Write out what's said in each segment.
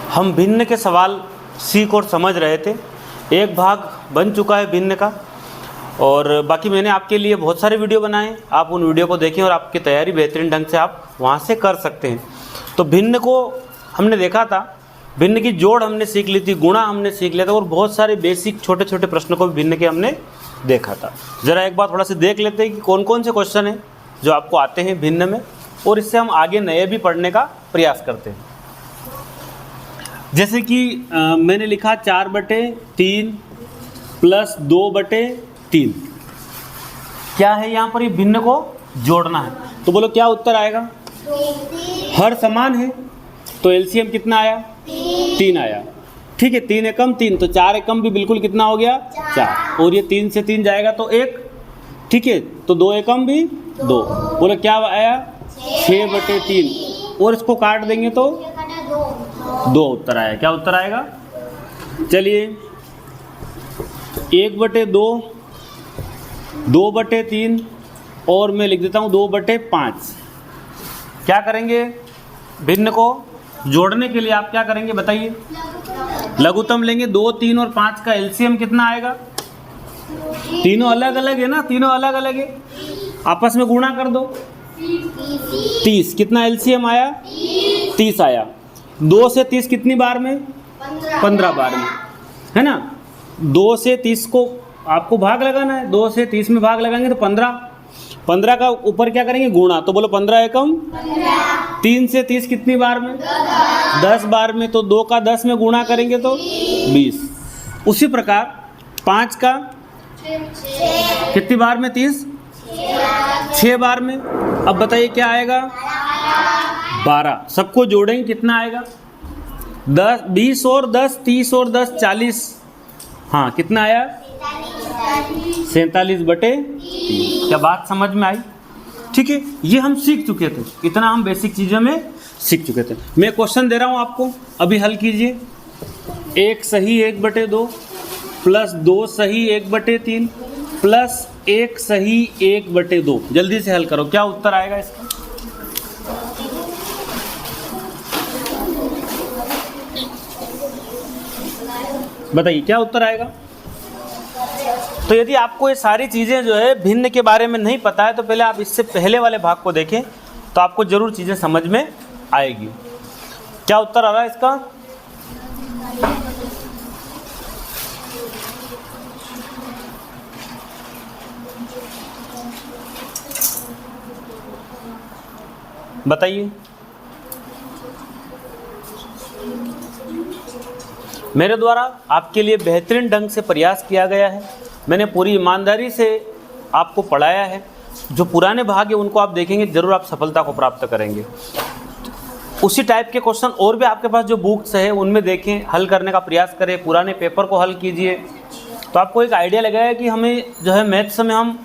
हम भिन्न के सवाल सीख और समझ रहे थे। एक भाग बन चुका है भिन्न का, और बाकी मैंने आपके लिए बहुत सारे वीडियो बनाए, आप उन वीडियो को देखें और आपकी तैयारी बेहतरीन ढंग से आप वहाँ से कर सकते हैं। तो भिन्न को हमने देखा था, भिन्न की जोड़ हमने सीख ली थी, गुणा हमने सीख लिया था, और बहुत सारे बेसिक छोटे छोटे प्रश्नों को भी भिन्न के हमने देखा था। ज़रा एक बार थोड़ा सा देख लेते हैं कि कौन कौन से क्वेश्चन हैं जो आपको आते हैं भिन्न में, और इससे हम आगे नए भी पढ़ने का प्रयास करते हैं। जैसे कि मैंने लिखा 4/3 प्लस 2/3, क्या है यहाँ पर, ये भिन्न को जोड़ना है। तो बोलो क्या उत्तर आएगा? हर समान है तो एलसीएम कितना आया? 3 आया। ठीक है, 3 एकम 3, तो 4 एकम भी बिल्कुल कितना हो गया? 4। और ये 3 से 3 जाएगा तो 1। ठीक है, तो 2 एकम भी 2। बोलो क्या आया? 6/3, और इसको काट देंगे तो 2 उत्तर आया। क्या उत्तर आएगा? चलिए 1/2, 2/3, और मैं लिख देता हूँ 2/5। क्या करेंगे? भिन्न को जोड़ने के लिए आप क्या करेंगे बताइए? लघुत्तम लेंगे। 2, 3 और 5 का एलसीएम कितना आएगा? तीनों अलग अलग है ना, तीनों अलग अलग है, आपस में गुणा कर दो। 30। कितना एलसीएम आया? 30 आया। 2 से 30 कितनी बार में? 15 बार में, है ना। 2 से 30 को आपको भाग लगाना है, 2 से 30 में भाग लगाएंगे तो 15 का ऊपर क्या करेंगे? गुणा। तो बोलो 15 एकम 3 से 30 कितनी बार में? 10 बार में। तो 2 का 10 में गुणा करेंगे तो 20। उसी प्रकार 5 का कितनी बार में? 30, 6 बार में। अब बताइए क्या आएगा? 12। सबको जोड़ेंगे कितना आएगा? 10, 20 और 10, 30 और 10, 40। हाँ, कितना आया? 47/3। क्या बात समझ में आई? ठीक है, ये हम सीख चुके थे, इतना हम बेसिक चीज़ों में सीख चुके थे। मैं क्वेश्चन दे रहा हूँ आपको, अभी हल कीजिए। 1 सही 1/2 प्लस 2 सही 1/3 प्लस 1 सही 1/2। जल्दी से हल करो, क्या उत्तर आएगा इसका? बताइए क्या उत्तर आएगा? तो यदि आपको ये सारी चीज़ें जो है भिन्न के बारे में नहीं पता है, तो पहले आप इससे पहले वाले भाग को देखें, तो आपको जरूर चीज़ें समझ में आएगी। क्या उत्तर आ रहा है इसका? बताइए। मेरे द्वारा आपके लिए बेहतरीन ढंग से प्रयास किया गया है, मैंने पूरी ईमानदारी से आपको पढ़ाया है। जो पुराने भाग है उनको आप देखेंगे, ज़रूर आप सफलता को प्राप्त करेंगे। उसी टाइप के क्वेश्चन और भी आपके पास जो बुक्स है उनमें देखें, हल करने का प्रयास करें, पुराने पेपर को हल कीजिए, तो आपको एक आइडिया लगेगा कि हमें जो है मैथ्स में हम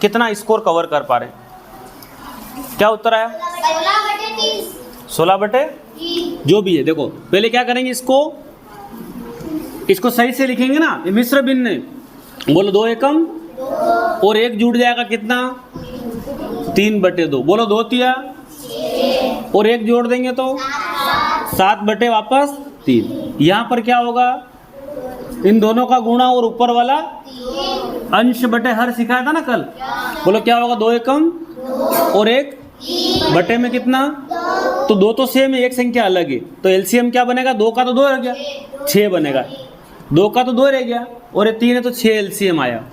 कितना स्कोर कवर कर पा रहे हैं। क्या उत्तर आया? 16/3 जो भी है। देखो पहले क्या करेंगे, इसको सही से लिखेंगे ना, ये मिश्र भिन्न है। बोलो 2 एकम और 1 जुड़ जाएगा कितना? 3/2। बोलो 2 तिया और 1 जोड़ देंगे तो 7 वापस 3। यहाँ पर क्या होगा? इन दोनों का गुणा और ऊपर वाला अंश बटे हर सिखाया था ना कल। बोलो क्या होगा? 2 एकम और 1 बटे में कितना? तो 2 तो सेम है, एक संख्या अलग है, तो एलसीएम क्या बनेगा? 2 का तो 2 रह गया, 6 बनेगा। 2 का तो 2 रह गया, और ये 3 है तो 6 एलसीएम आया।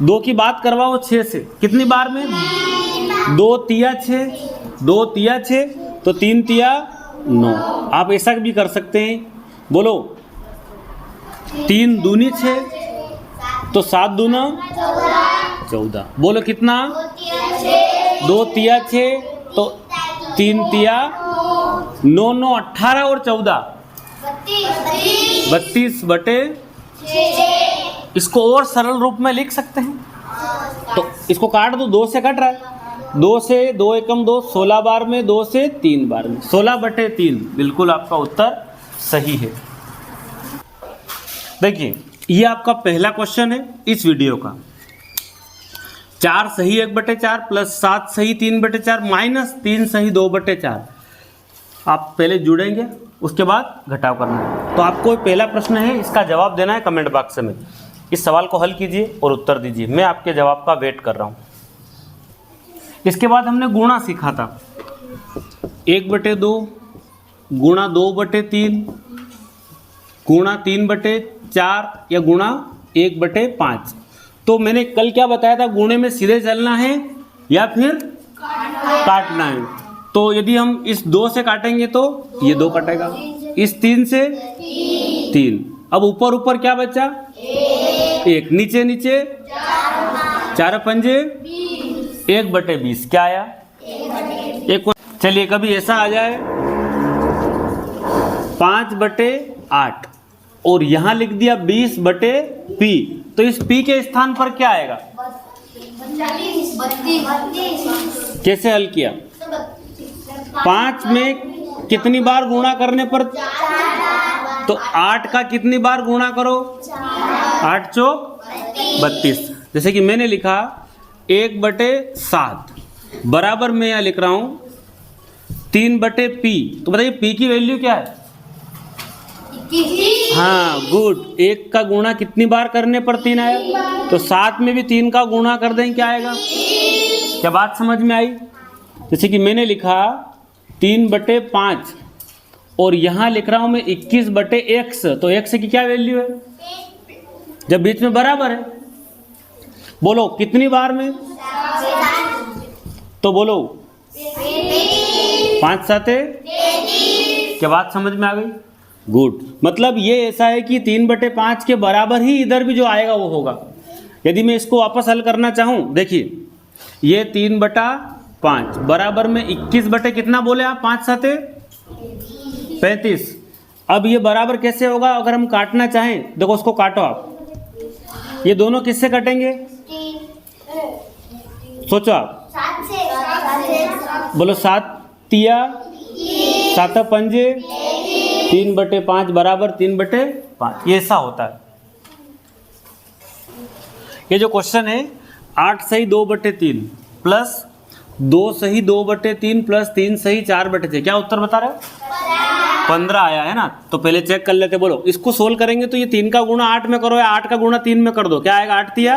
2 की बात करवाओ 6 से, कितनी बार में? 2 तिया 6, 2 तिया 6, तो 3 तिया 9। आप ऐसा भी कर सकते हैं, बोलो 3 दूनी 6, तो 7 दूना 14। बोलो कितना? 2 तिया 6, तो 3 तिया 9, 9 18 और 14 32/6। इसको और सरल रूप में लिख सकते हैं, तो इसको काट दो, 2 से कट रहा है, 2 से 2 एकम 2, 16 बार में, 2 से 3 बार में, 16/3 बिल्कुल आपका उत्तर सही है। देखिए ये आपका पहला क्वेश्चन है इस वीडियो का। 4 सही 1/4 प्लस 7 सही 3/4 माइनस 3 सही 2/4। आप पहले जुड़ेंगे उसके बाद घटाव करना है। तो आपको पहला प्रश्न है, इसका जवाब देना है कमेंट बॉक्स में। इस सवाल को हल कीजिए और उत्तर दीजिए, मैं आपके जवाब का वेट कर रहा हूँ। इसके बाद हमने गुणा सीखा था, 1/2 गुणा 2/3 गुणा 3/4 या गुणा 1/5। तो मैंने कल क्या बताया था, गुणे में सीधे चलना है या फिर काटना है। तो यदि हम इस 2 से काटेंगे तो ये 2 कटेगा, इस 3 से 3, अब ऊपर ऊपर क्या बचा 1, नीचे नीचे 4 पंजे 1/20, क्या आया 1। चलिए कभी ऐसा आ जाए 5/8 और यहाँ लिख दिया 20/p, तो इस p के स्थान पर क्या आएगा, 32। कैसे हल किया, 5 में कितनी बार गुणा करने पर, तो 8 का कितनी बार गुणा करो, 8 चौक 32। जैसे कि मैंने लिखा 1/7 बराबर मैं यहाँ लिख रहा हूँ 3/p। तो बताइए p की वैल्यू क्या है, हाँ गुड, 1 का गुणा कितनी बार करने पर 3 आया, तो 7 में भी 3 का गुणा कर दें, क्या आएगा। क्या बात समझ में आई। जैसे कि मैंने लिखा 3/5 और यहाँ लिख रहा हूँ मैं 21/x, तो x की क्या वैल्यू है, जब बीच में बराबर है, बोलो कितनी बार में, तो बोलो 5 7 क्या बात समझ में आ गई, गुड। मतलब ये ऐसा है कि 3/5 के बराबर ही इधर भी जो आएगा वो होगा। यदि मैं इसको वापस हल करना चाहूँ, देखिए ये 3/5 बराबर में 21 कितना बोले आप, 5 7 35। अब ये बराबर कैसे होगा, अगर हम काटना चाहें, देखो उसको काटो आप, ये दोनों किससे कटेंगे, सोचो आप, बोलो 7 तिया 7 पंजे 3/5 बराबर 3/5, ये ऐसा होता है। ये जो क्वेश्चन है 8 सही 2/3 प्लस 2 सही 2/3 प्लस 3 सही 4/6, क्या उत्तर बता रहे हो, 15 आया है ना। तो पहले चेक कर लेते, बोलो इसको सोल्व करेंगे तो ये 3 का गुणा 8 में करो या 8 का गुणा 3 में कर दो, क्या आएगा, 8 तिया,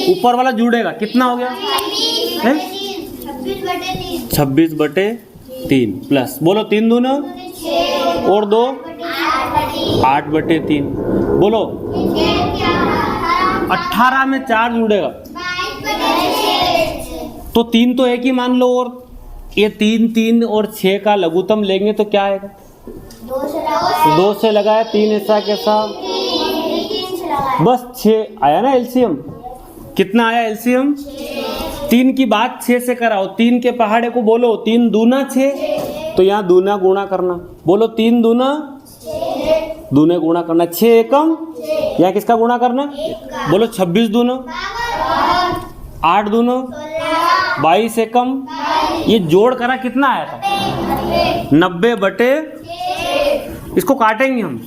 ऊपर वाला जुड़ेगा, कितना हो गया 26/3 प्लस, बोलो 3 दूना और 2 8/3, बोलो 18 में 4 जुड़ेगा, तो 3 तो एक ही मान लो, और ये 3 3 और 6 का लघुत्तम लेंगे तो क्या आएगा, 2 से लगाया, 3 ऐसा कैसा, बस 6 आया ना एलसीएम, कितना आया एलसीएम, 3 की बात 6 से कराओ, 3 के पहाड़े को बोलो 3 दूना 6, तो यहाँ दूना गुणा करना, बोलो 3 दूना दूने गुणा करना, 6 एकम, यहाँ किसका गुणा करना, बोलो 26 दूना 8 दूना 22 एकम, ये जोड़ करा कितना आया था 90/, इसको काटेंगे हम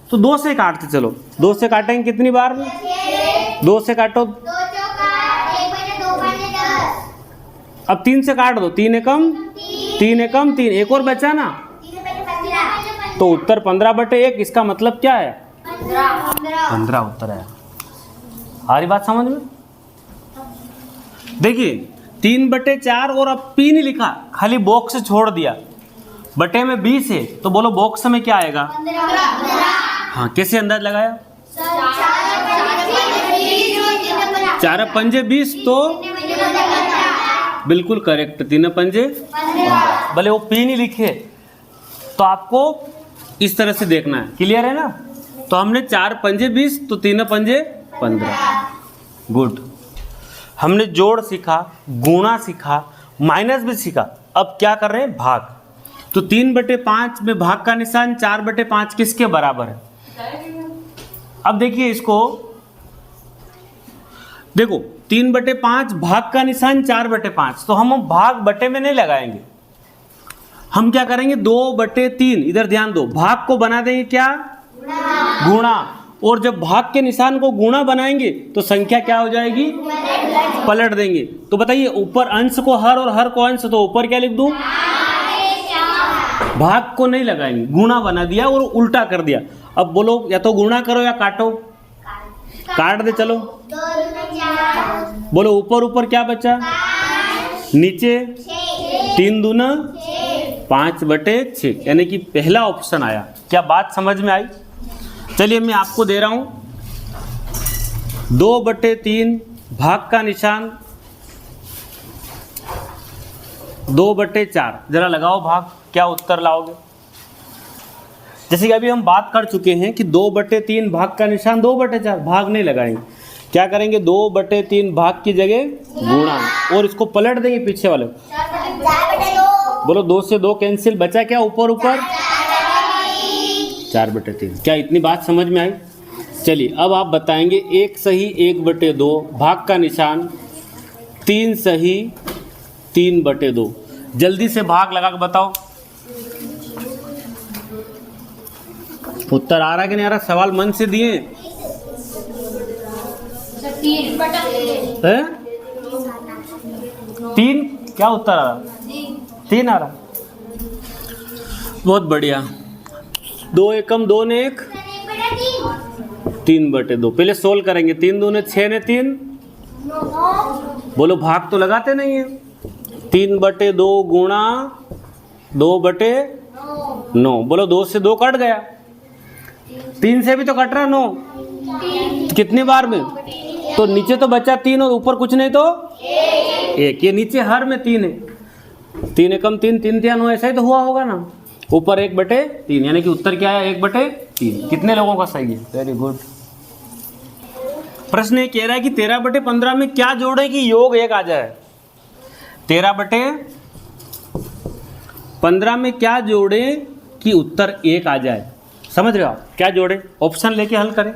तो 2 से काटते चलो, 2 से काटेंगे कितनी बार में, 2 से काटो, अब 3 से काट दो, 3 एकम 3, एक और बचा ना, तो उत्तर 15/1, इसका मतलब क्या है 15 उत्तर है। आ रही बात समझ में। देखिए 3/4 और अब p नहीं लिखा, खाली बॉक्स छोड़ दिया, बटे में 20 है, तो बोलो बॉक्स में क्या आएगा, हाँ कैसे अंदाज लगाया, 4 पंजे 20, तो बिल्कुल करेक्ट, 3 पंजे, भले वो p नहीं लिखे तो आपको इस तरह से देखना है, क्लियर है ना। तो हमने 4 पंजे 20, तो 3 पंजे 15, गुड। हमने जोड़ सीखा, गुणा सीखा, माइनस भी सीखा, अब क्या कर रहे हैं, भाग। तो 3/5 में भाग का निशान 4/5 किसके बराबर है। अब देखिए इसको, देखो 3/5 भाग का निशान 4/5, तो हम भाग बटे में नहीं लगाएंगे, हम क्या करेंगे 2/3, इधर ध्यान दो, भाग को बना देंगे क्या, गुणा, और जब भाग के निशान को गुणा बनाएंगे तो संख्या क्या हो जाएगी, पलट देंगे। तो बताइए ऊपर अंश को हर और हर को अंश, तो ऊपर क्या लिख दूं, भाग को नहीं लगाएंगे, गुणा बना दिया और उल्टा कर दिया। अब बोलो या तो गुणा करो या काटो। काट दे चलो। बोलो ऊपर ऊपर क्या बचा, नीचे 3 दूना 5/6, यानी कि पहला ऑप्शन आया। क्या बात समझ में आई? चलिए मैं आपको दे रहा हूं 2/3 भाग का निशान 2/4, जरा लगाओ भाग, क्या उत्तर लाओगे? जैसे कि अभी हम बात कर चुके हैं कि 2/3 भाग का निशान 2/4, भाग नहीं लगाएंगे, क्या करेंगे 2/3 भाग की जगह गुणा, और इसको पलट देंगे पीछे वाले। बोलो 2 से 2 कैंसिल, बचा क्या ऊपर ऊपर 4/3। क्या इतनी बात समझ में आई? चलिए अब आप बताएंगे 1 सही 1/2 भाग का निशान 3 सही 3/2। जल्दी से भाग लगा के बताओ। उत्तर आ रहा कि नहीं आ रहा? सवाल मन से दिए हैं? 3 क्या उत्तर आ रहा? 3 आ रहा। बहुत बढ़िया। 2 एकम 2 ने 1 3/2। पहले सोल्व करेंगे। 3 दूने 6 ने 3। बोलो भाग तो लगाते नहीं है। 3/2 गुणा 2/9। बोलो 2 से 2 कट गया, 3 से भी तो कट रहा 9, कितनी बार में? तो नीचे तो बचा 3 और ऊपर कुछ नहीं तो 1। ये नीचे हर में 3 है। 3 एकम 3 3 3 9, ऐसा ही तो हुआ होगा ना। ऊपर 1/3, यानी कि उत्तर क्या है 1/3। कितने लोगों का सही है? Very good. प्रश्न ये कह रहा है कि 13/15 में क्या जोड़े कि योग 1 आ जाए। 13/15 में क्या जोड़े कि उत्तर 1 आ जाए? समझ रहे हो आप? क्या जोड़े? ऑप्शन लेके हल करें।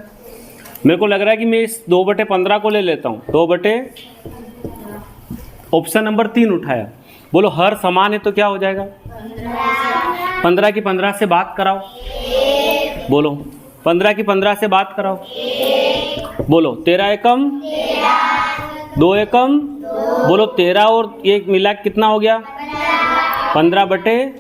मेरे को लग रहा है कि मैं इस 2/15 को ले लेता हूँ। 2 ऑप्शन नंबर 3 उठाया। बोलो हर समान है तो क्या हो जाएगा? 15 की 15 से बात कराओ। बोलो 15 की 15 से बात कराओ। बोलो 13 एकम 2 एकम। बोलो 13 और 1 मिला कितना हो गया? 15/,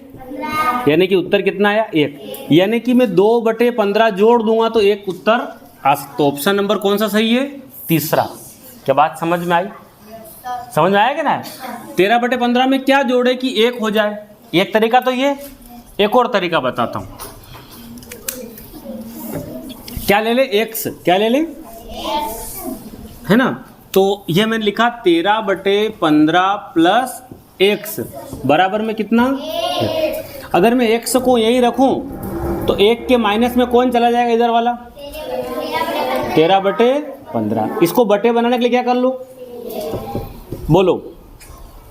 यानी कि उत्तर कितना आया? 1। यानी कि मैं 2/15 जोड़ दूंगा तो 1 उत्तर आ सकता। तो ऑप्शन नंबर कौन सा सही है? तीसरा। क्या बात समझ में आई? समझ में आया कि ना? 13/15 में क्या जोड़े कि 1 हो जाए? एक तरीका तो ये, एक और तरीका बताता हूं। क्या ले ले? x। क्या ले ले? है ना। तो ये मैंने लिखा 13/15 प्लस x बराबर में कितना? अगर मैं x को यही रखूं तो 1 के माइनस में कौन चला जाएगा? इधर वाला 13/15। इसको बटे बनाने के लिए क्या कर लूं? बोलो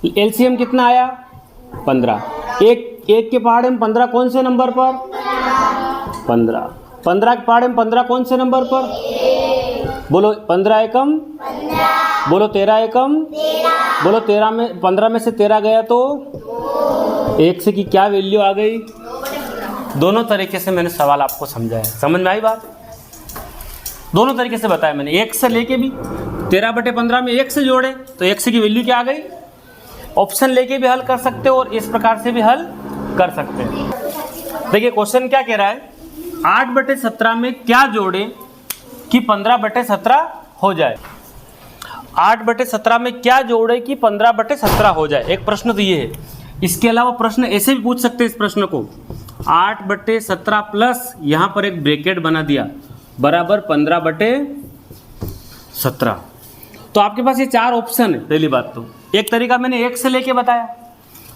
एलसीएम कितना आया? 15। एक के पहाड़े में 15 कौन से नंबर पर? 15। 15 के पहाड़े में 15 कौन से नंबर पर? बोलो 15 एकम। बोलो 13 एकम। बोलो 13 में 15 में से 13 गया तो 1 से की क्या वैल्यू आ गई? दोनों तरीके से मैंने सवाल आपको समझाया। समझ में आई बात? दोनों तरीके से बताया मैंने। 1 से लेके भी 13/15 में 1 से जोड़े तो 1 से की वैल्यू क्या आ गई? ऑप्शन लेके भी हल कर सकते हो और इस प्रकार से भी हल कर सकते हैं। देखिए क्वेश्चन क्या कह रहा है, 8/17 में क्या जोड़े कि 15/17 हो जाए। 8/17 में क्या जोड़े कि 15/17 हो जाए। एक प्रश्न तो ये है। इसके अलावा प्रश्न ऐसे भी पूछ सकते हैं। इस प्रश्न को 8/17 प्लस यहाँ पर एक ब्रैकेट बना दिया बराबर 15/17। तो आपके पास ये 4 ऑप्शन है। पहली बात तो एक तरीका मैंने 1 से लेके बताया,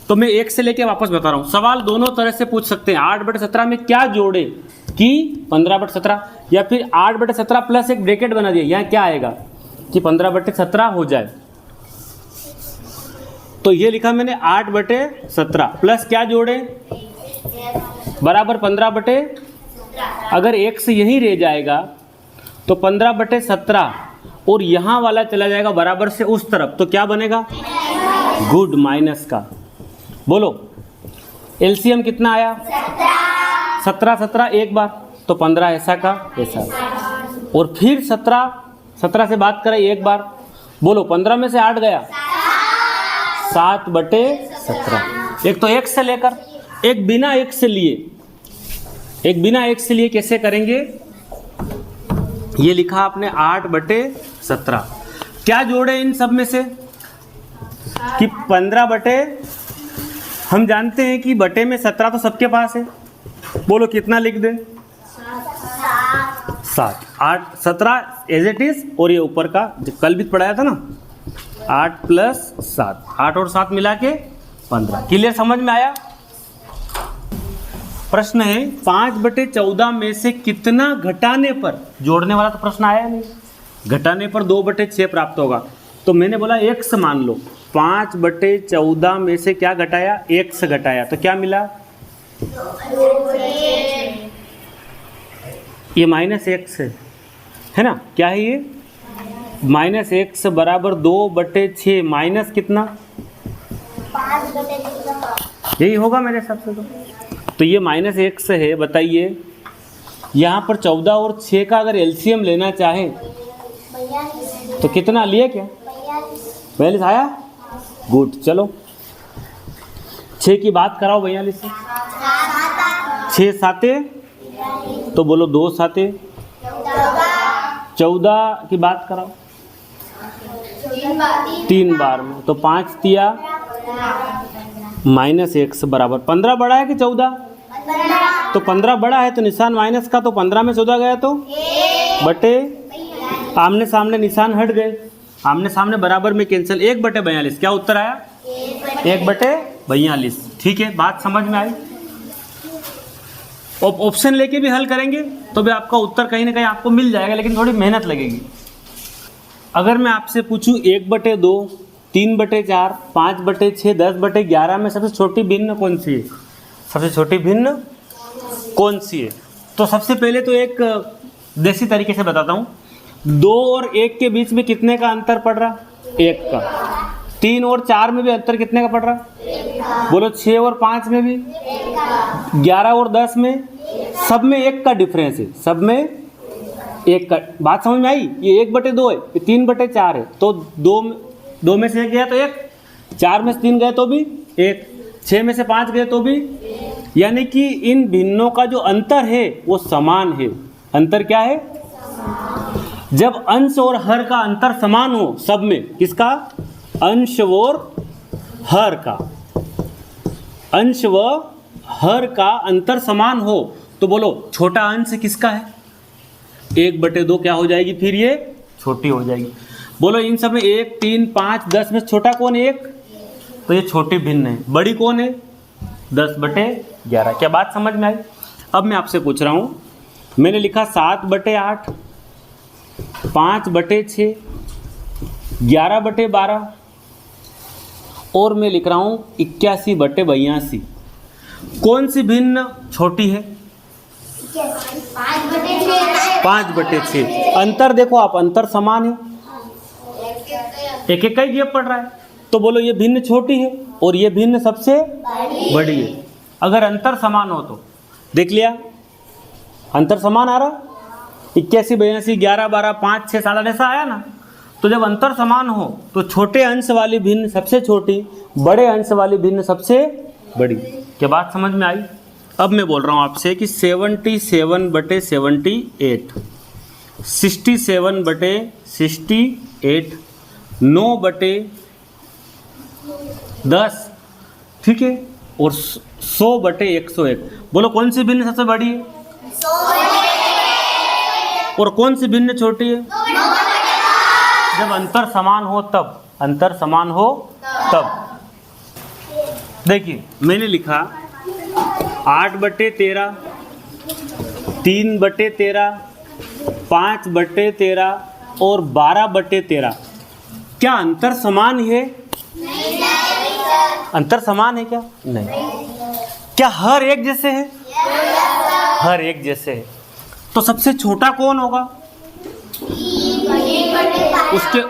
तो मैं 1 से लेके वापस बता रहा हूँ। सवाल दोनों तरह से पूछ सकते हैं। 8/17 में क्या जोड़े कि 15/17, या फिर 8/17 प्लस एक ब्रैकेट बना दिया, यहाँ क्या आएगा कि 15/17 हो जाए। तो ये लिखा मैंने 8/17 प्लस क्या जोड़े बराबर 15/, अगर 1 से यही रह जाएगा तो 15/17 और यहाँ वाला चला जाएगा बराबर से उस तरफ, तो क्या बनेगा? गुड, माइनस का। बोलो एलसीएम कितना आया? 17 एक बार तो 15 ऐसा का ऐसा, और फिर 17 से बात करें एक बार। बोलो 15 में से 8 गया 7/17। एक तो 1 से लेकर एक बिना एक से लिए कैसे करेंगे? ये लिखा आपने 8/17। क्या जोड़े इन सब में से कि 15 बटे, हम जानते हैं कि बटे में 17 तो सबके पास है। बोलो कितना लिख दें? 7। 8 17 एज इट इज, और ये ऊपर का जो कल भी पढ़ाया था ना 8 + 7, 8 और 7 मिला के 15। क्लियर, समझ में आया? प्रश्न है 5/14 में से कितना घटाने पर, जोड़ने वाला तो प्रश्न आया नहीं, घटाने पर 2/6 प्राप्त होगा। तो मैंने बोला x मान लो, 5/14 में से क्या घटाया? x घटाया, तो क्या मिला? ये -x है ना, क्या है ये? -x बराबर 2/6 माइनस कितना? 5/14 यही होगा मेरे हिसाब से। तो ये -x है। बताइए यहाँ पर 14 और 6 का अगर एलसीएम लेना चाहें तो कितना लिए? क्या 42 आया? गुड, चलो 6 की बात कराओ 42 से। 6 7 तो बोलो 2 7 14 की बात कराओ 3 बार में, तो 5 तिया -x बराबर 15 बड़ा है कि 14? तो 15 बड़ा है तो निशान माइनस का, तो 15 में 14 गया तो बटे, आमने सामने निशान हट गए, आमने सामने बराबर में कैंसिल, 1/42। क्या उत्तर आया? 1/42। ठीक है, बात समझ में आई? ऑप्शन लेके भी हल करेंगे तो भी आपका उत्तर कहीं ना कहीं आपको मिल जाएगा, लेकिन थोड़ी मेहनत लगेगी। अगर मैं आपसे पूछूं 1/2, 3/4, 5/6, 10/11 में सबसे छोटी भिन्न कौन सी है? सबसे छोटी भिन्न कौन सी है? तो सबसे पहले तो एक देसी तरीके से बताता हूँ। 2 और 1 के बीच में कितने का अंतर पड़ रहा? 1 का। 3 और 4 में भी अंतर कितने का पड़ रहा? बोलो 6 और 5 में भी, 11 और 10 में, सब में 1 का डिफरेंस है, सब में 1 का। बात समझ में आई? ये 1/2 है, ये 3/4 है, तो 2 में से 1 गया तो 1, 4 में से 3 गए तो भी 1, 6 में से 5 गए तो भी, यानी कि इन भिन्नों का जो अंतर है वो समान है। अंतर क्या है? जब अंश और हर का अंतर समान हो सब में, किसका? अंश और हर का, अंश व हर का अंतर समान हो, तो बोलो छोटा अंश किसका है? 1/2 क्या हो जाएगी? फिर ये छोटी हो जाएगी। बोलो इन सब में 1, 3, 5, 10 में छोटा कौन है? 1, तो ये छोटी भिन्न है। बड़ी कौन है? 10/11। क्या बात समझ में आई? अब मैं आपसे पूछ रहा हूँ, मैंने लिखा 7/8, 5/6, 11/12 और मैं लिख रहा हूँ 81/82। कौन सी भिन्न छोटी है? 5/6। अंतर देखो आप, अंतर समान है, एक एक का ही गैप पड़ रहा है, तो बोलो ये भिन्न छोटी है और ये भिन्न सबसे बड़ी है। अगर अंतर समान हो तो देख लिया, अंतर समान आ रहा, 81 82 11 12 5 6 7 ऐसा आया ना। तो जब अंतर समान हो तो छोटे अंश वाली भिन्न सबसे छोटी, बड़े अंश वाली भिन्न सबसे बड़ी। क्या बात समझ में आई? अब मैं बोल रहा हूँ आपसे कि 77/78, 67/68, 9/10, ठीक है, और 100/101। बोलो कौन सी भिन्न सबसे बड़ी है? और कौन सी भिन्न छोटी है? जब अंतर समान हो तब, अंतर समान हो तब। देखिए मैंने लिखा 8/13, 3/13, 5/13 और 12/13। क्या अंतर समान है? अंतर समान है क्या? नहीं। क्या हर एक जैसे है? हर एक जैसे है। तो सबसे छोटा कौन होगा?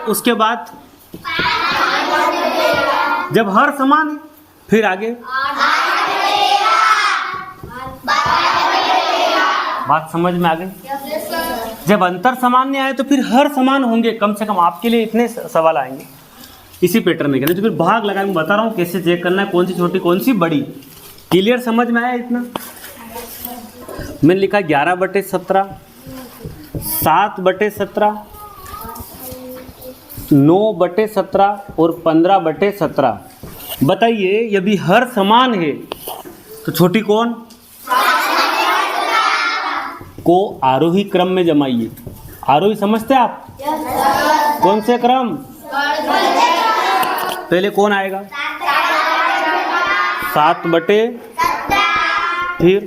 उसके बाद जब हर समान है फिर आगे बात समझ में आ गई? जब अंतर समान नहीं आए तो फिर हर समान होंगे, कम से कम आपके लिए इतने सवाल आएंगे इसी पैटर्न में। तो फिर भाग लगा, मैं बता रहा हूँ कैसे चेक करना है कौन सी छोटी कौन सी बड़ी। क्लियर, समझ में आया इतना? मैंने लिखा 11/17, 7/17, 9/17 और 15/17। बताइए यदि हर समान है तो छोटी कौन को आरोही क्रम में जमाइए। आरोही समझते आप? कौन से क्रम? पहले कौन आएगा? 7/17, फिर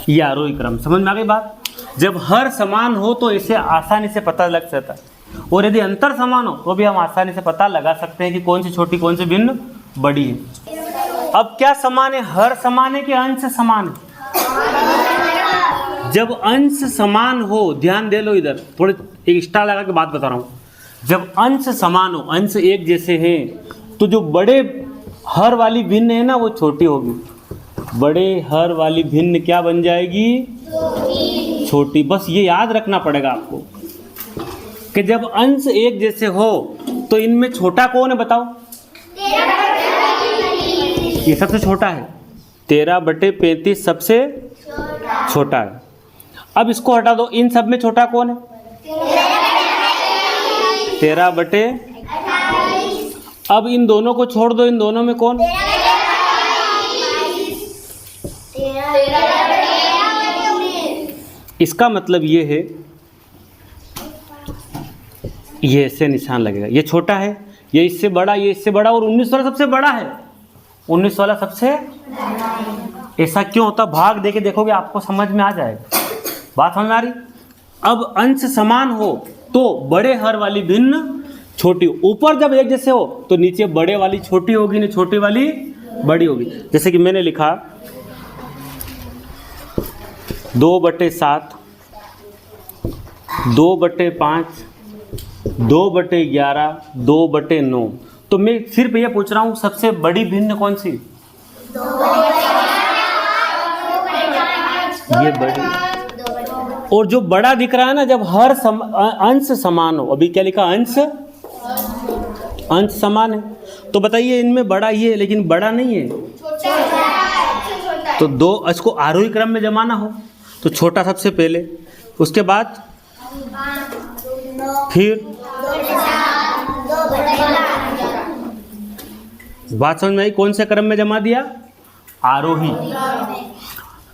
ये आरोही क्रम। समझ में आ गई बात? जब हर समान हो तो इसे आसानी से पता लग सकता है, और यदि अंतर समान हो तो भी हम आसानी से पता लगा सकते हैं कि कौन सी छोटी कौन सी भिन्न बड़ी है। अब क्या समान है? हर समान है कि अंश समान है? जब अंश समान हो, ध्यान दे लो इधर, थोड़े एक स्टार लगा के बात बता रहा हूं। जब अंश समान हो, अंश एक जैसे हैं, तो जो बड़े हर वाली भिन्न है ना वो छोटी होगी। बड़े हर वाली भिन्न क्या बन जाएगी? छोटी। बस ये याद रखना पड़ेगा आपको कि जब अंश एक जैसे हो तो इनमें छोटा कौन है बताओ? ये सबसे छोटा है। 13/35 सबसे छोटा है। अब इसको हटा दो, इन सब में छोटा कौन है? 13/28। अब इन दोनों को छोड़ दो, इन दोनों में कौन? इसका मतलब ये है, ये ऐसे निशान लगेगा, ये छोटा है, ये इससे बड़ा, ये इससे बड़ा, और 19 वाला सबसे बड़ा है। 19 वाला सबसे, ऐसा क्यों होता? भाग देके देखोगे आपको समझ में आ जाएगा। बात समझ में आ रही? अब अंश समान हो तो बड़े हर वाली भिन्न छोटी, ऊपर जब एक जैसे हो तो नीचे बड़े वाली छोटी होगी, नहीं छोटी वाली बड़ी होगी। जैसे कि मैंने लिखा 2/7, 2/5, 2/11, 2/9। तो मैं सिर्फ ये पूछ रहा हूँ सबसे बड़ी भिन्न कौन सी? ये बड़ी। और जो बड़ा दिख रहा है ना, जब हर अंश समान हो, अभी क्या लिखा? अंश समान है। तो बताइए इनमें बड़ा ये है लेकिन बड़ा नहीं है, तो दो इसको आरोही क्रम में जमाना हो तो छोटा सबसे पहले, उसके बाद फिर बात समझ में आई? कौन से क्रम में जमा दिया? आरोही।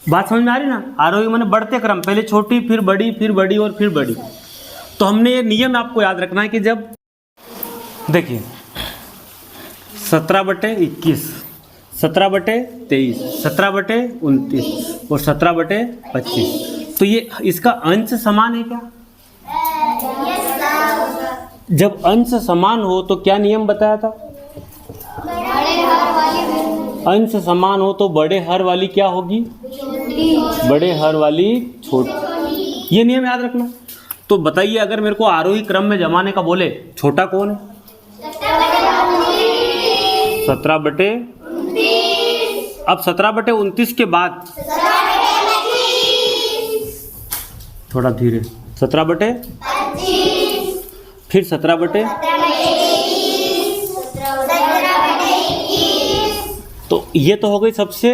बात समझ में आ रही ना? आरोही माने बढ़ते क्रम, पहले छोटी फिर बड़ी और फिर बड़ी। तो हमने ये नियम आपको याद रखना है कि जब देखिए 17/21, 17/23, 17/29 और 17/25, तो ये इसका अंश समान है क्या? जब अंश समान हो तो क्या नियम बताया था? अंश समान हो तो बड़े हर वाली क्या होगी? बड़े हर वाली छोटी। ये नियम याद रखना। तो बताइए अगर मेरे को आरोही क्रम में जमाने का बोले, छोटा कौन है? 17/29। अब 17/29 के बाद थोड़ा धीरे, 17/25, फिर 17/21। तो ये तो हो गई सबसे,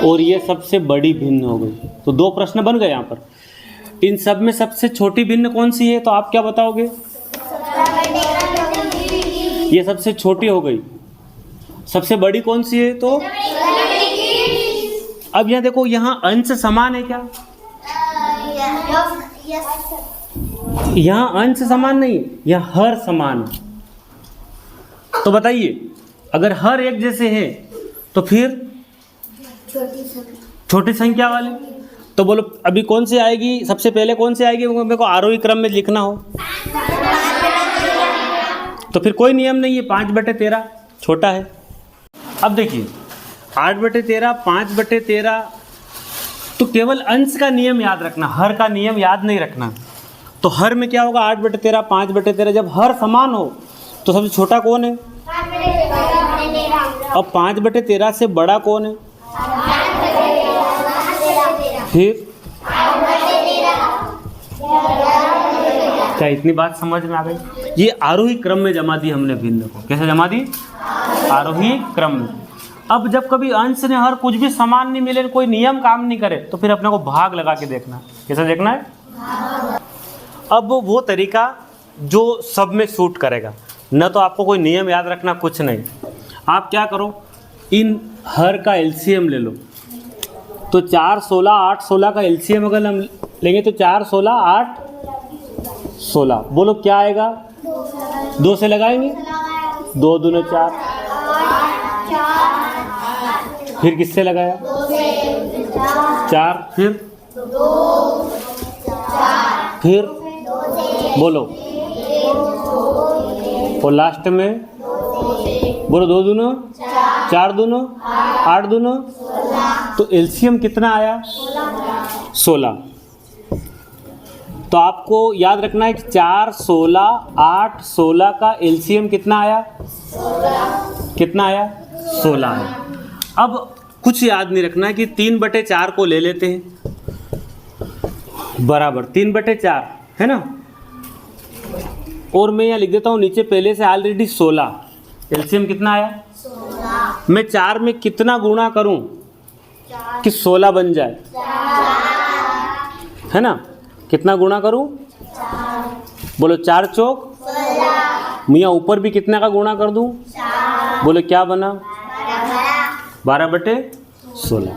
और ये सबसे बड़ी भिन्न हो गई। तो दो प्रश्न बन गए यहाँ पर। इन सब में सबसे छोटी भिन्न कौन सी है? तो आप क्या बताओगे? ये सबसे छोटी हो गई। सबसे बड़ी कौन सी है? तो अब यहाँ देखो, यहाँ अंश समान है क्या? यहाँ अंश समान नहीं, यहाँ हर समान। तो बताइए अगर हर एक जैसे है तो फिर छोटी संख्या वाले। तो बोलो अभी कौन सी आएगी? सबसे पहले कौन सी आएगी? मेरे को आरोही क्रम में लिखना हो तो फिर कोई नियम नहीं है, 5/13 छोटा है। अब देखिए 8/13, 5/13, तो केवल अंश का नियम याद रखना, हर का नियम याद नहीं रखना। तो हर में क्या होगा? 8/13, 5/13। जब हर समान हो तो सबसे छोटा कौन है? अब 5/13 से बड़ा कौन है? फिर क्या इतनी बात समझ में आ गई? ये आरोही क्रम में जमा दी हमने भिन्न को। कैसे जमा दी? आरोही क्रम में। अब जब कभी अंश ने हर कुछ भी समान नहीं मिले, कोई नियम काम नहीं करे, तो फिर अपने को भाग लगा के देखना है। कैसे देखना है? अब वो तरीका जो सब में सूट करेगा, न तो आपको कोई नियम याद रखना, कुछ नहीं। आप क्या करो, इन हर का एलसीएम ले लो। तो 4 16 8 16 का एलसीएम अगर हम लेंगे तो 4 16 8 16, बोलो क्या आएगा? 2 से लगाएंगे, 2 दूने 4, फिर किससे लगाया? 4, फिर बोलो, और लास्ट में बोलो 2 दूनो 4 दूनो 8 दूनो, तो एलसीएम कितना आया? 16। तो आपको याद रखना है कि 4 16 8 16 का एलसीएम कितना आया? कितना आया? 16 है। अब कुछ याद नहीं रखना है कि 3/4 को ले लेते हैं, बराबर 3/4 है ना। और मैं यहाँ लिख देता हूँ नीचे पहले से ऑलरेडी 16, एलसीएम कितना आया? 16। मैं 4 में कितना गुणा करूं कि 16 बन जाए? है ना। कितना गुणा करूं? 4। बोलो 4 चौक 16। मैं यहाँ ऊपर भी कितने का गुणा कर दूं? 4। बोलो क्या बना? 12/16।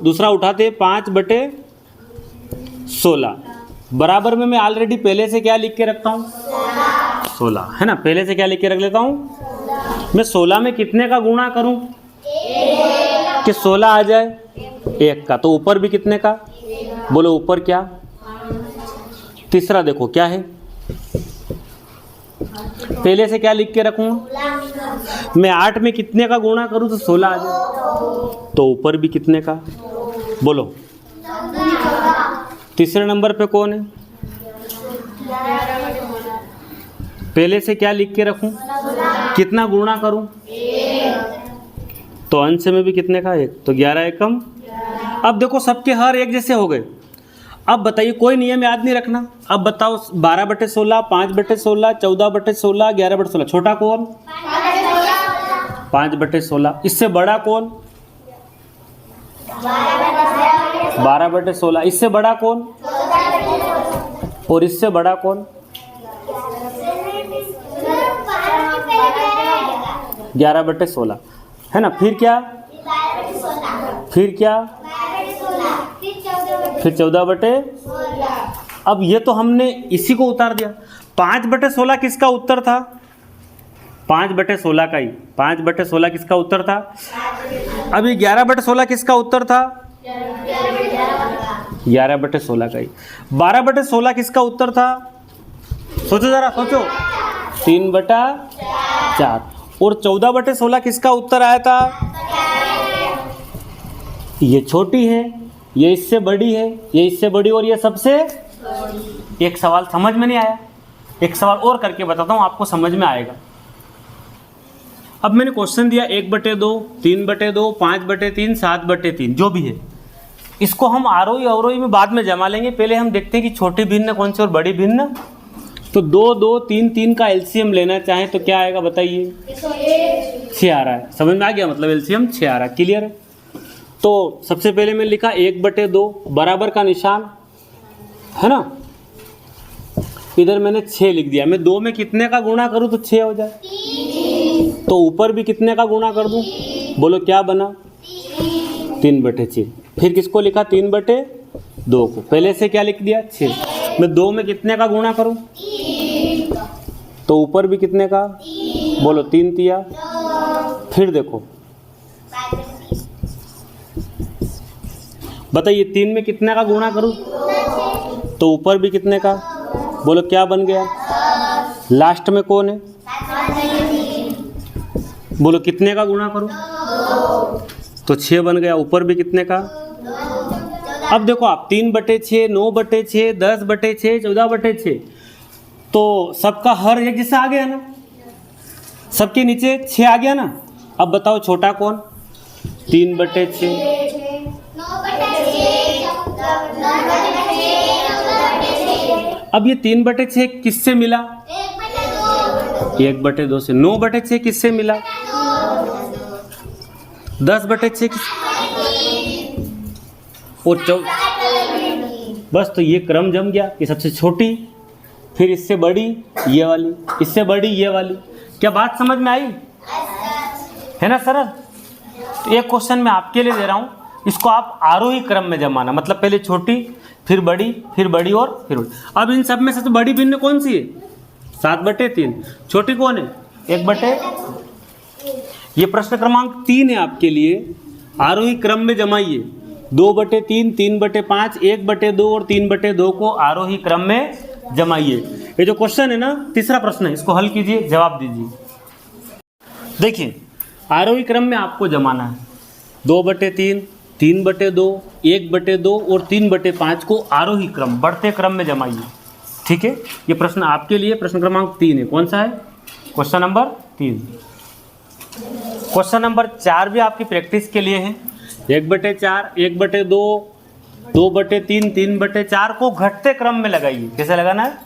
दूसरा उठाते 5/16, बराबर में मैं ऑलरेडी पहले से क्या लिख के रखता हूँ? 16 है ना। पहले से क्या लिख के रख लेता हूँ? मैं 16 में कितने का गुणा करूँ कि 16 आ जाए? 1 का। तो ऊपर भी कितने का? बोलो ऊपर क्या? तीसरा देखो क्या है, पहले से क्या लिख के रखूँगा? मैं 8 में कितने का गुणा करूँ तो 16 आ जाए? तो ऊपर भी कितने का? बोलो। तीसरे नंबर पे कौन है? पहले से क्या लिख के रखूं? कितना गुणा करूं? 1। तो अंश में भी कितने का? 1। तो 11 एकम। अब देखो सबके हर एक जैसे हो गए। अब बताइए, कोई नियम याद नहीं रखना। अब बताओ 12/16 5/16 14/16 11/16, छोटा कौन? 5/16। इससे बड़ा कौन? 12/16। इससे बड़ा कौन? और इससे बड़ा कौन? 11/16 है ना। फिर क्या? फिर क्या? फिर 14/16। अब ये तो हमने इसी को उतार दिया। 5/16 किसका उत्तर था? 5/16 का ही। 5/16 किसका उत्तर था? अभी 11/16 किसका उत्तर था? 11/16 का ही। 12/16 किसका उत्तर था? सोचो जरा, सोचो। 3/4। और 14/16 किसका उत्तर आया था? ये छोटी है, ये इससे बड़ी है, ये इससे बड़ी, और ये सबसे। एक सवाल समझ में नहीं आया? एक सवाल और करके बताता हूँ, आपको समझ में आएगा। अब मैंने क्वेश्चन दिया 1/2 3/2 5/3 7/3 जो भी है, इसको हम आरोही अवरोही में बाद में जमा लेंगे। पहले हम देखते हैं कि छोटी भिन्न कौन सी और बड़ी भिन्न। तो 2 2 3 3 का एलसीएम लेना चाहें तो क्या आएगा बताइए? 6 आ रहा है। समझ में आ गया? मतलब एलसीएम 6 आ रहा है। क्लियर है? तो सबसे पहले मैंने लिखा 1/2 बराबर का निशान है ना। इधर मैंने 6 लिख दिया। मैं 2 में कितने का गुणा करूं तो 6 हो जाए? तो ऊपर भी कितने का गुणा कर दूं? बोलो क्या बना? 3/6। फिर किसको लिखा? 3/2 को। पहले से क्या लिख दिया? 6। मैं 2 में कितने का गुणा करूं? तो ऊपर भी कितने का? बोलो 3 तिया। फिर देखो बताइए 3 में कितने का गुणा करूं? तो ऊपर भी कितने का? बोलो क्या बन गया? लास्ट में कौन है? बोलो कितने का गुणा करूं? तो 6 बन गया। ऊपर भी कितने का? अब देखो आप 3/6 9/6 10/6 14/6, तो सबका हर एक जैसा आ गया ना। सबके नीचे 6 आ गया ना। अब बताओ छोटा कौन? 3/6। अब ये 3/6 किससे मिला? 1/2 से। 9/6 किससे मिला? 10/6 और बस। तो ये क्रम जम गया कि सबसे छोटी, फिर इससे बड़ी ये वाली, इससे बड़ी ये वाली। क्या बात समझ में आई? है ना सरल? तो एक क्वेश्चन मैं आपके लिए दे रहा हूँ, इसको आप आरोही क्रम में जमाना, मतलब पहले छोटी, फिर बड़ी और फिर बड़ी। अब इन सब में सबसे बड़ी भिन्न कौन सी है? 7/3। छोटी कौन है? 1/। ये प्रश्न क्रमांक 3 है आपके लिए। आरोही क्रम में जमाइए 2/3, 3/5, 1/2 और 3/2 को आरोही क्रम में जमाइए। ये जो क्वेश्चन है ना, तीसरा प्रश्न है, इसको हल कीजिए, जवाब दीजिए। देखिए, आरोही क्रम में आपको जमाना है 2/3, 3/2, 1/2 और 3/5 को आरोही क्रम, बढ़ते क्रम में जमाइए। ठीक है, ये प्रश्न आपके लिए प्रश्न क्रमांक 3 है। कौन सा है? Question number 3। क्वेश्चन नंबर 4 भी आपकी प्रैक्टिस के लिए है। 1/4, 1/2, 2/3, 3/4 को घटते क्रम में लगाइए। कैसे लगाना है?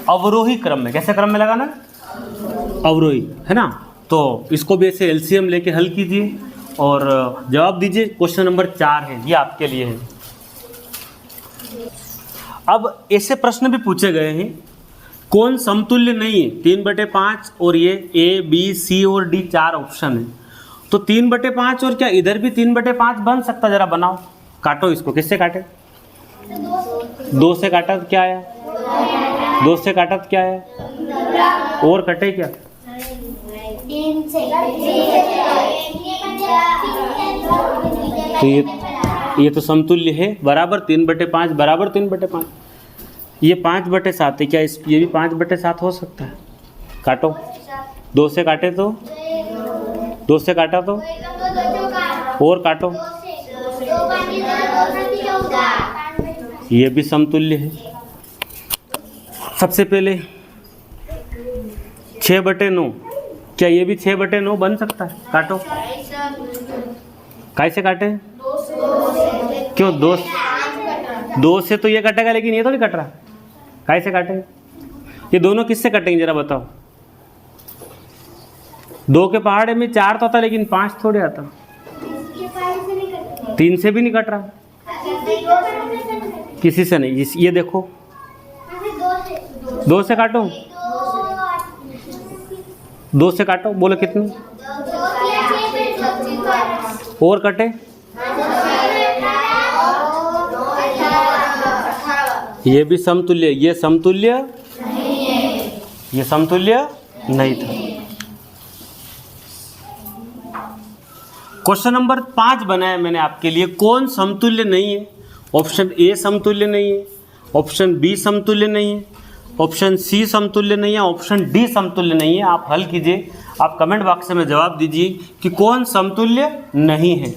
अवरोही क्रम में। कैसे क्रम में लगाना है? अवरोही, है ना? तो इसको भी ऐसे एलसीएम लेके हल कीजिए और जवाब दीजिए। क्वेश्चन नंबर 4 है, ये आपके लिए है। अब ऐसे प्रश्न भी पूछे गए हैं, कौन समतुल्य नहीं है? 3/5 और ये A, B, C और D 4 ऑप्शन है। तो 3/5 और क्या इधर भी 3/5 बन सकता? जरा बनाओ, काटो इसको। किससे काटे? 2 से काटा तो क्या आया? 2 से काटा तो क्या आया? और कटे क्या? 3 से। तो ये तो समतुल्य है, बराबर 3/5 बराबर 3/5। ये 5/7 है, क्या ये भी 5/7 हो सकता है? काटो, 2 से काटे तो 2 से काटा तो और काटो, ये भी समतुल्य है। सबसे पहले 6/9, क्या ये भी 6/9 बन सकता है? काटो, कैसे काटे? क्यों? 2 से तो ये कटेगा, लेकिन ये तो नहीं कट रहा। कैसे काटेंगे? ये दोनों किससे कटेंगे जरा बताओ? 2 के पहाड़े में 4 तो आता, लेकिन 5 थोड़े आता। 3 से भी नहीं कट रहा, किसी से नहीं। ये देखो, 2 से काटो, 2 से काटो, बोलो कितनी? और कटे, ये भी समतुल्य। ये समतुल्य नहीं है, ये समतुल्य नहीं था। क्वेश्चन नंबर 5 बनाया मैंने आपके लिए, कौन समतुल्य नहीं है? ऑप्शन ए समतुल्य नहीं है, ऑप्शन बी समतुल्य नहीं है, ऑप्शन सी समतुल्य नहीं है, ऑप्शन डी समतुल्य नहीं है। आप हल कीजिए, आप कमेंट बॉक्स में जवाब दीजिए कि कौन समतुल्य नहीं है।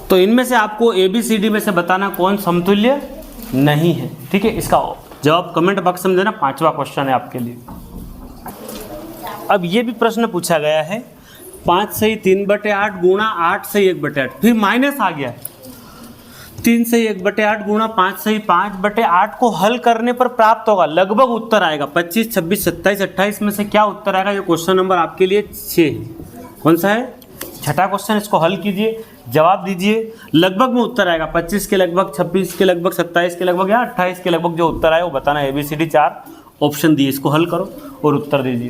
तो इनमें से आपको ABCD में से बताना कौन समतुल्य नहीं है। ठीक है, इसका जवाब कमेंट बॉक्स में देना। 5वां क्वेश्चन है आपके लिए। अब ये भी प्रश्न पूछा गया है, 5 से 3/8 गुणा 8 से 1/8, फिर माइनस आ गया। 3 से 1/8 गुणा 5 से 5/8 को हल करने पर प्राप्त होगा, लगभग उत्तर आएगा 25, 26, 27, 28 में से क्या उत्तर आएगा? ये क्वेश्चन नंबर आपके लिए 6 है। कौन सा है? 6ठा क्वेश्चन। इसको हल कीजिए, जवाब दीजिए। लगभग में उत्तर आएगा 25 के लगभग, 26 के लगभग, 27 के लगभग या 28 के लगभग। जो उत्तर आए वो बताना। ABCD 4 ऑप्शन दिए, इसको हल करो और उत्तर दीजिए।